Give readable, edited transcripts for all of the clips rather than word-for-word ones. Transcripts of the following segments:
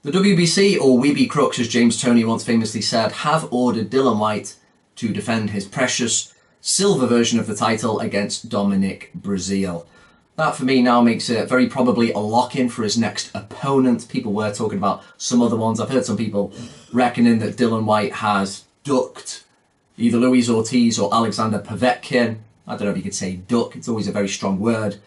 The WBC, or Weeby Crooks as James Toney once famously said, have ordered Dillian Whyte to defend his precious silver version of the title against Dominic Breazeale. That for me now makes it very probably a lock-in for his next opponent. People were talking about some other ones. I've heard some people reckoning that Dillian Whyte has ducked either Luis Ortiz or Alexander Povetkin. I don't know if you could say duck, it's always a very strong word.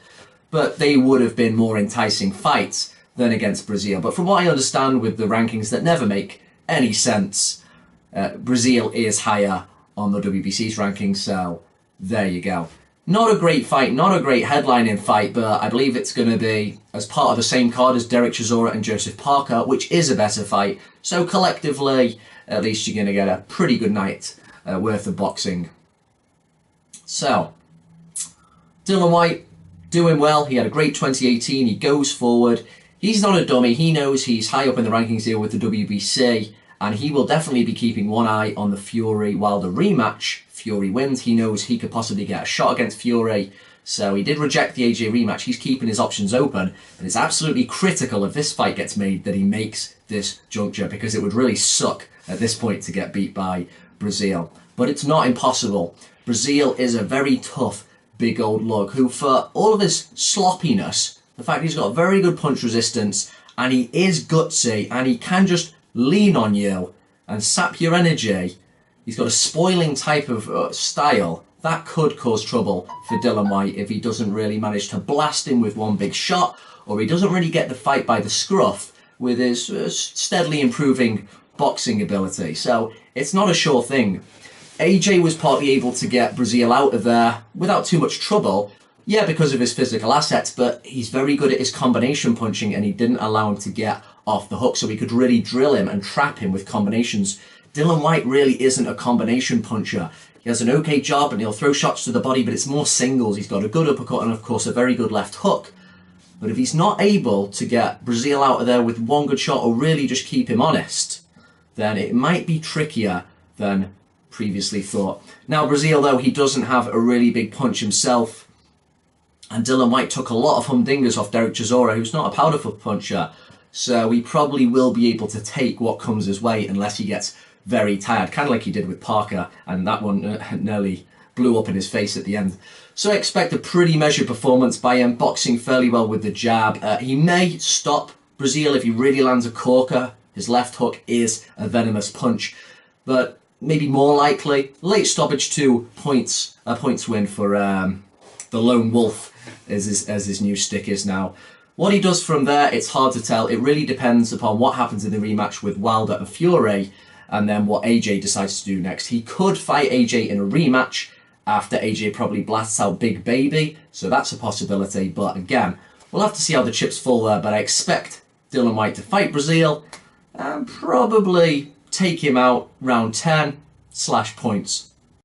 But they would have been more enticing fights than against Breazeale. But from what I understand with the rankings that never make any sense, Breazeale is higher on the WBC's rankings, so there you go. Not a great fight, not a great headlining fight, but I believe it's going to be as part of the same card as Derek Chisora and Joseph Parker, which is a better fight. So collectively, at least you're going to get a pretty good night worth of boxing. So, Dillian Whyte doing well. He had a great 2018. He goes forward. He's not a dummy. He knows he's high up in the rankings here with the WBC, and he will definitely be keeping one eye on the Fury-Wilder rematch. Fury wins. He knows he could possibly get a shot against Fury, so he did reject the AJ rematch. He's keeping his options open, and it's absolutely critical if this fight gets made that he makes this juncture, because it would really suck at this point to get beat by Breazeale. But it's not impossible. Breazeale is a very tough, big old lug who, for all of his sloppiness, the fact he's got very good punch resistance, and he is gutsy, and he can just lean on you and sap your energy. He's got a spoiling type of style that could cause trouble for Dillian Whyte if he doesn't really manage to blast him with one big shot, or he doesn't really get the fight by the scruff with his steadily improving boxing ability. So it's not a sure thing. AJ was partly able to get Breazeale out of there without too much trouble, yeah, because of his physical assets, but he's very good at his combination punching, and he didn't allow him to get off the hook, so he could really drill him and trap him with combinations. Dillian Whyte really isn't a combination puncher. He has an okay job and he'll throw shots to the body, but it's more singles. He's got a good uppercut and, of course, a very good left hook. But if he's not able to get Breazeale out of there with one good shot, or really just keep him honest, then it might be trickier than previously thought. Now, Breazeale, though, he doesn't have a really big punch himself, and Dillian Whyte took a lot of humdingers off Derek Chisora, who's not a powderful puncher, so he probably will be able to take what comes his way unless he gets very tired, kind of like he did with Parker, and that one nearly blew up in his face at the end. So I expect a pretty measured performance by him, boxing fairly well with the jab. He may stop Breazeale if he really lands a corker. His left hook is a venomous punch, but maybe more likely late stoppage to points, a points win for the Lone Wolf, as his new stick is now. What he does from there, it's hard to tell. It really depends upon what happens in the rematch with Wilder and Fury, and then what AJ decides to do next. He could fight AJ in a rematch after AJ probably blasts out Big Baby, so that's a possibility. But again, we'll have to see how the chips fall there, but I expect Dillian Whyte to fight Breazeale and probably take him out round 10/points.